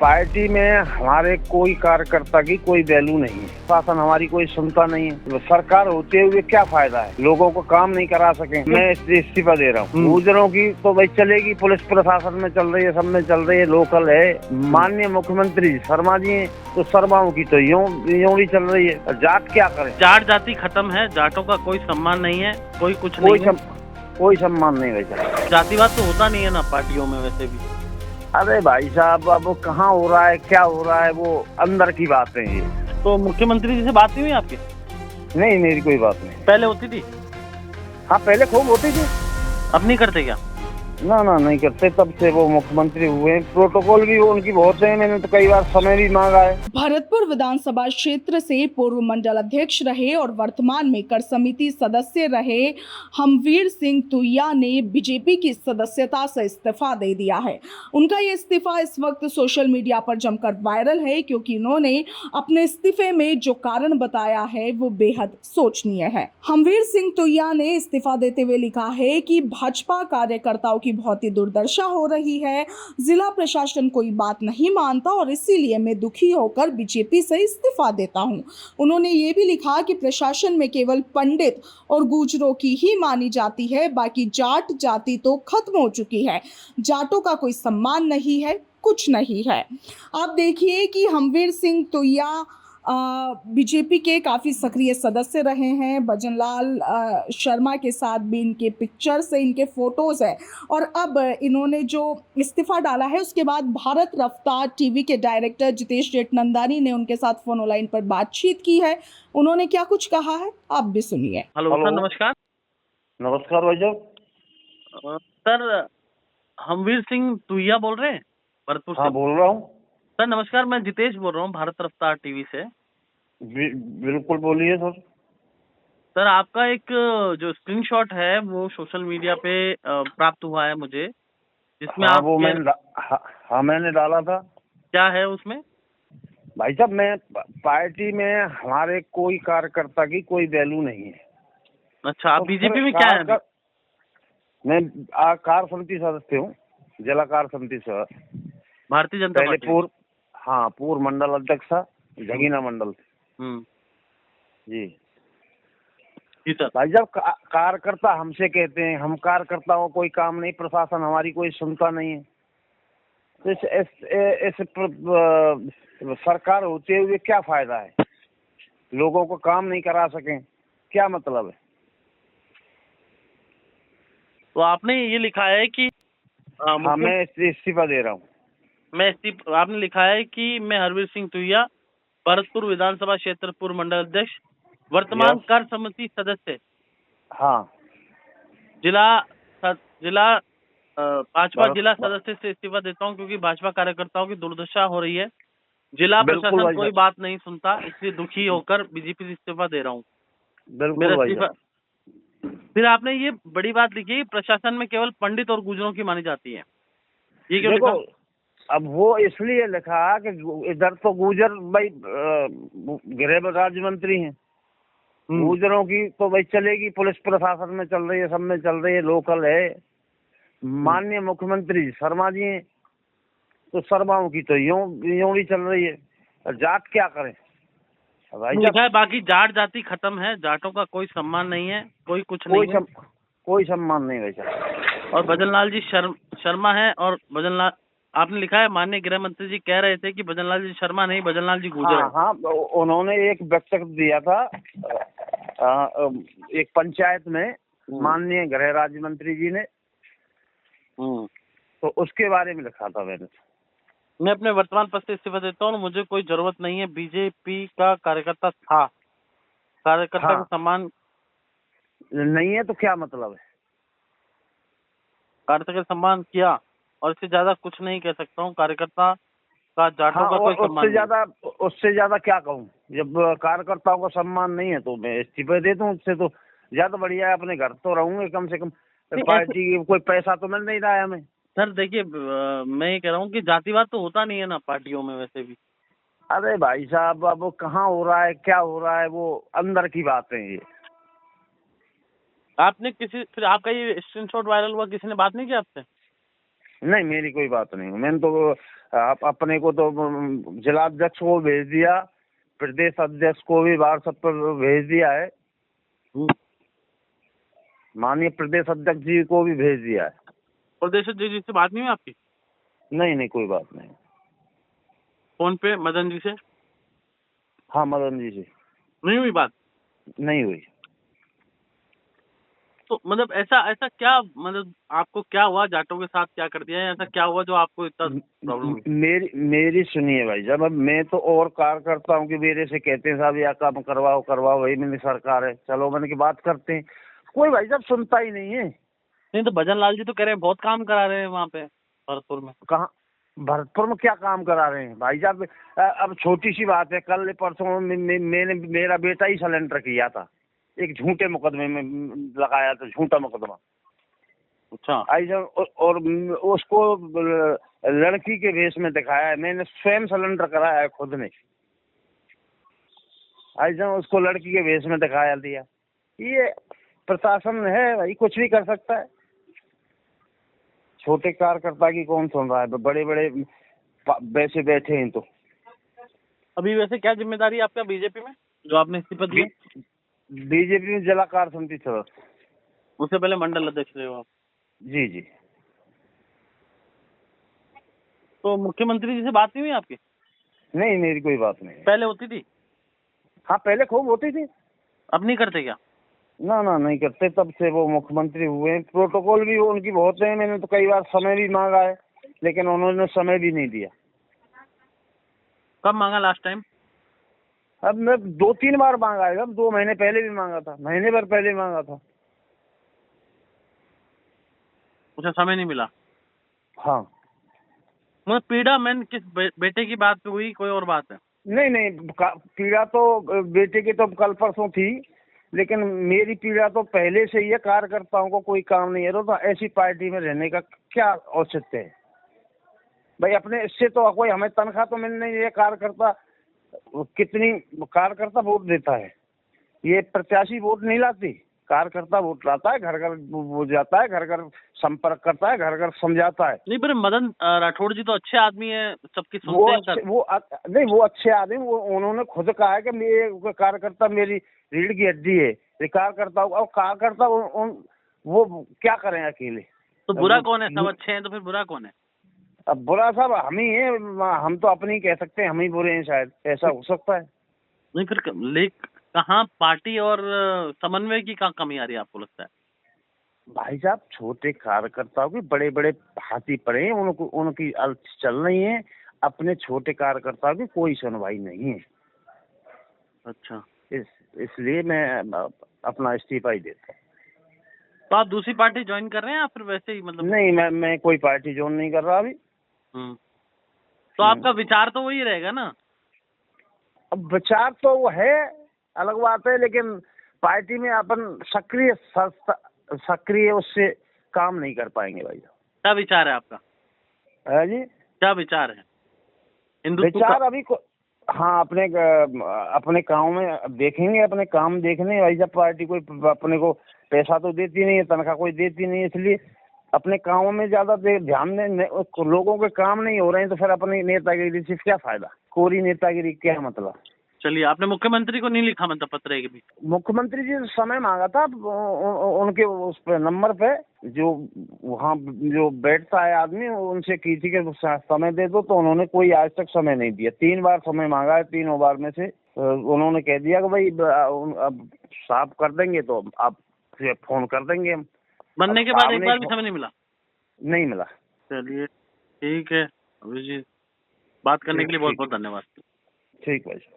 Party में हमारे कोई कार्यकर्ता की कोई वैल्यू नहीं है। शासन हमारी कोई सुनता नहीं है। सरकार होते हुए क्या फायदा है, लोगों को काम नहीं करा सके। मैं इस्तीफा दे रहा हूँ। गुजरों की तो भाई चलेगी, पुलिस प्रशासन में चल रही है, सब में चल रही है, लोकल है। माननीय मुख्यमंत्री शर्मा जी हैं, तो शर्माओं की तो यूं भी चल रही है। जाट क्या करें? जाट जाति खत्म है, जाटों का कोई सम्मान नहीं है, कोई कुछ नहीं है। कोई सम्मान नहीं बचा। जातिवाद तो होता नहीं है ना पार्टियों में वैसे भी। अरे भाई साहब, अब कहाँ हो रहा है, क्या हो रहा है, वो अंदर की बात है ये। तो मुख्यमंत्री जी से बात नहीं हुई आपकी? नहीं, मेरी कोई बात नहीं। पहले होती थी? हाँ, पहले खूब होती थी। अब नहीं करते क्या? ना नहीं करते, तब से वो मुख्यमंत्री हुए। प्रोटोकॉल भी वो उनकी बहुत है, मैंने तो कई बार समय भी मांगा है। भरतपुर विधानसभा क्षेत्र से पूर्व मंडल अध्यक्ष रहे और वर्तमान में कर समिति सदस्य रहे हमवीर सिंह तुहिया ने बीजेपी की सदस्यता से इस्तीफा दे दिया है। उनका ये इस्तीफा इस वक्त सोशल मीडिया पर जमकर वायरल है, क्योंकि उन्होंने अपने इस्तीफे में जो कारण बताया है वो बेहद सोचनीय है। हमवीर सिंह तुहिया ने इस्तीफा देते हुए लिखा है कि भाजपा कार्यकर्ताओं की बहुत ही दुर्दशा हो रही है, जिला प्रशासन कोई बात नहीं मानता और इसीलिए मैं दुखी होकर बीजेपी से इस्तीफा देता हूं। उन्होंने ये भी लिखा कि प्रशासन में केवल पंडित और गुजरों की ही मानी जाती है, बाकी जाट जाति तो खत्म हो चुकी है। जाटों का कोई सम्मान नहीं है, कुछ नहीं है। आप देखिए कि हमवीर सिंह तुहिया बीजेपी के काफ़ी सक्रिय सदस्य रहे हैं। भजनलाल शर्मा के साथ भी इनके पिक्चर्स है, इनके फोटोज़ है। और अब इन्होंने जो इस्तीफ़ा डाला है उसके बाद भारत रफ्तार टीवी के डायरेक्टर जितेश जेठनंदानी ने उनके साथ फोन लाइन पर बातचीत की है। उन्होंने क्या कुछ कहा है आप भी सुनिए। हेलो सर, नमस्कार। नमस्कार भाई साहब। सर, हमवीर सिंह तुहिया बोल रहे हैं भरतपुर से? हाँ, बोल रहा हूँ। सर नमस्कार, मैं जितेश बोल रहा हूँ भारत रफ्तार टीवी से। बिल्कुल बोलिए सर। सर, आपका एक जो स्क्रीनशॉट है वो सोशल मीडिया पे प्राप्त हुआ है मुझे, जिसमें हाँ, आप वो मैंने डाला था। क्या है उसमें? भाई साहब, मैं पार्टी में हमारे कोई कार्यकर्ता की कोई वैल्यू नहीं है। अच्छा, आप तो बीजेपी में क्या है? मैं कार्य समिति सदस्य हूँ, जिला कार्य समिति सदस्य। भारतीय जनता पहले पार्टी। पूर्व मंडल अध्यक्ष था, झगीना मंडल जी। जी सर। भाई साहब, कार्यकर्ता हमसे कहते हैं, हम कार्यकर्ताओं को कोई काम नहीं, प्रशासन हमारी कोई सुनता नहीं है। तो सरकार होते हुए क्या फायदा है, लोगों को काम नहीं करा सके, क्या मतलब है? तो आपने ये लिखा है कि हाँ, मैं इस्तीफा दे रहा हूँ। आपने लिखा है कि मैं हरवीर सिंह तुहिया, भरतपुर विधानसभा क्षेत्र पूर्व मंडल अध्यक्ष, वर्तमान कर समिति सदस्य, हाँ, भाजपा जिला सदस्य से इस्तीफा देता हूँ, क्योंकि भाजपा कार्यकर्ताओं की दुर्दशा हो रही है। जिला प्रशासन कोई बात नहीं सुनता, इसलिए दुखी होकर बीजेपी से इस्तीफा दे रहा हूँ। बिल्कुल भाई साहब। फिर आपने ये बड़ी बात लिखी, प्रशासन में केवल पंडित और गुजरों की मानी जाती है। ये क्यों लिखा? अब वो इसलिए लिखा कि इधर तो गुजर भाई गृह राज्य मंत्री हैं। गुजरों की तो भाई चलेगी, पुलिस प्रशासन में चल रही है, सब में चल रही है, लोकल है। माननीय मुख्यमंत्री शर्मा जी हैं, तो शर्माओं की तो यूं भी चल रही है। जाट क्या करें भाई साहब? बाकी जाट जाति खत्म है, जाटों का कोई सम्मान नहीं है, कोई कुछ नहीं है। कोई सम्मान नहीं वैसा। और भजनलाल जी शर्मा है, और भजनलाल आपने लिखा है माननीय गृह मंत्री जी कह रहे थे कि भजनलाल जी शर्मा नहीं, भजनलाल जी गुजर। हाँ, उन्होंने एक वक्तव्य दिया था एक पंचायत में, माननीय गृह राज्य मंत्री जी ने, तो उसके बारे में लिखा था मैंने। मैं अपने वर्तमान पद से इस्तीफा देता हूँ, मुझे कोई जरूरत नहीं है। बीजेपी का कार्यकर्ता था, कार्यकर्ता का सम्मान नहीं है तो क्या मतलब है? कार्यकर्ता का सम्मान किया, और इससे ज्यादा कुछ नहीं कह सकता हूँ। कार्यकर्ता का जाटों का कोई सम्मान नहीं। उससे ज्यादा क्या कहूँ? जब कार्यकर्ताओं का सम्मान नहीं है तो मैं इस्तीफा दे दूँ, उससे तो ज्यादा बढ़िया है। अपने घर तो रहूंगे कम से कम, पार्टी की कोई पैसा तो मिल नहीं रहा है हमें। सर देखिए, मैं ये कह रहा हूँ कि जातिवाद तो होता नहीं है ना पार्टियों में वैसे भी। अरे भाई साहब, अब कहाँ हो रहा है, क्या हो रहा है, वो अंदर की बात है ये। आपने फिर आपका ये स्क्रीनशॉट वायरल हुआ, किसी ने बात नहीं की आपसे? नहीं, मेरी कोई बात नहीं। मैंने तो अपने को तो जिला अध्यक्ष को भेज दिया, प्रदेश अध्यक्ष को भी व्हाट्सएप पर भेज दिया है, माननीय प्रदेश अध्यक्ष जी को भी भेज दिया है। प्रदेश अध्यक्ष जी से बात नहीं हुई आपकी? नहीं नहीं, कोई बात नहीं। फोन पे मदन जी से हाँ, मदन जी से नहीं हुई बात? नहीं हुई। तो मतलब ऐसा ऐसा क्या, मतलब आपको क्या हुआ, जाटों के साथ क्या कर दिया है, ऐसा क्या हुआ जो आपको इतना प्रॉब्लम हुई? मेरी सुनिए भाई, जब अब मैं तो और कार्यकर्ता हूँ कि मेरे से कहते हैं साहब या काम करवाओ करवाओ, वही मेरी सरकार है, चलो मैंने की बात करते हैं, कोई भाई साहब सुनता ही नहीं है। नहीं तो भजन लाल जी तो कह रहे हैं बहुत काम करा रहे हैं वहाँ पे भरतपुर में। कहाँ भरतपुर में क्या काम करा रहे हैं भाई साहब? अब छोटी सी बात है, कल परसों मैंने मेरा बेटा ही सिलेंडर किया था, एक झूठे मुकदमे में लगाया था, झूठा मुकदमा। अच्छा। आई जब और उसको लड़की के भेष में दिखाया है, मैंने स्वयं सिलेंडर कराया है खुद ने। आई जब उसको लड़की के भेष में दिखाया दिया। ये प्रशासन है भाई, कुछ भी कर सकता है। छोटे कार्यकर्ता की कौन सुन रहा है? बड़े बड़े वैसे बैठे हैं। तो अभी वैसे क्या जिम्मेदारी है आपका बीजेपी में जो आपने इस्तीफा दिया? बीजेपी में जिला कार्य समिति सदस्य। उससे पहले मंडल अध्यक्ष रहे हो आप? जी जी। तो मुख्यमंत्री जी से बात नहीं हुई आपकी? नहीं, मेरी कोई बात नहीं। पहले होती थी? हाँ, पहले खूब होती थी। अब नहीं करते क्या? ना ना, नहीं करते, तब से वो मुख्यमंत्री हुए। प्रोटोकॉल भी उनकी बहुत है, मैंने तो कई बार समय भी मांगा है, लेकिन उन्होंने समय भी नहीं दिया। कब मांगा लास्ट टाइम? अब मैं 2-3 बार मांगा है, अब 2 महीने पहले भी मांगा था, महीने भर पहले मांगा था। उसे समय नहीं मिला? हाँ। मतलब पीड़ा मैन किस बेटे की बात पे हुई, कोई और बात है? नहीं नहीं, पीड़ा तो बेटे की तो कल परसों थी, लेकिन मेरी पीड़ा तो पहले से ही है। कार्यकर्ताओं को कोई काम नहीं है तो ऐसी पार्टी में रहने का क्या औचित्य है भाई? अपने इससे तो कोई हमें तनख्वाह तो मिल नहीं है। कार्यकर्ता कितनी कार्यकर्ता वोट देता है, ये प्रत्याशी वोट नहीं लाती, कार्यकर्ता वोट लाता है, घर घर वो जाता है, घर घर संपर्क करता है, घर घर समझाता है। नहीं पर मदन राठौड़ जी तो अच्छे आदमी है, सबकी सुनते हैं सर। नहीं, वो अच्छे आदमी, वो उन्होंने खुद कहा है कि मेरे कार्यकर्ता मेरी रीढ़ की हड्डी है। ये कार्यकर्ता और कार्यकर्ता वो क्या करें अकेले? तो बुरा कौन है? सब अच्छे हैं तो फिर बुरा कौन है? अब बुरा साहब हम ही है, हम तो अपनी कह सकते हैं, हम ही बुरे हैं, शायद ऐसा हो सकता है। नहीं फिर कहाँ पार्टी और समन्वय की कहाँ कमी आ रही है आपको लगता है? भाई साहब, छोटे कार्यकर्ताओं की बड़े बड़े हाथी पड़े हैं, उनकी चल रही है, अपने छोटे कार्यकर्ताओं की कोई सुनवाई नहीं है। अच्छा। इसलिए मैं अपना इस्तीफा ही देता हूँ। तो आप दूसरी पार्टी ज्वाइन कर रहे हैं या फिर वैसे ही मतलब? नहीं, मैं कोई पार्टी ज्वाइन नहीं कर रहा अभी। तो आपका विचार तो वही रहेगा ना? अब विचार तो वो है, अलग बात है, लेकिन पार्टी में अपन सक्रिय उससे काम नहीं कर पाएंगे भाई। क्या विचार है आपका? है जी, क्या विचार है? विचार अभी हाँ, अपने गाँव में देखेंगे, अपने काम देखने भाई। जब पार्टी कोई अपने को पैसा तो देती नहीं है, तनख्वाह कोई देती नहीं है, इसलिए अपने गाँव में ज्यादा ध्यान दें। लोगों के काम नहीं हो रहे हैं तो फिर अपनी नेतागिरी से क्या फायदा? कोरी नेतागिरी क्या मतलब? चलिए, आपने मुख्यमंत्री को नहीं लिखा मतलब पत्र है कि भी? मुख्यमंत्री जी से समय मांगा था, उनके उस पे नंबर पे जो वहाँ जो बैठता है आदमी, उनसे की थी कि समय दे दो, तो उन्होंने कोई आज तक समय नहीं दिया। 3 बार समय मांगा है, 3 बार में से उन्होंने कह दिया कि भाई अब साफ कर देंगे तो आप फोन कर देंगे हम। बनने के बाद एक बार भी समय नहीं मिला? नहीं मिला। चलिए ठीक है अभिजीत, बात करने के लिए बहुत बहुत धन्यवाद। ठीक भाई।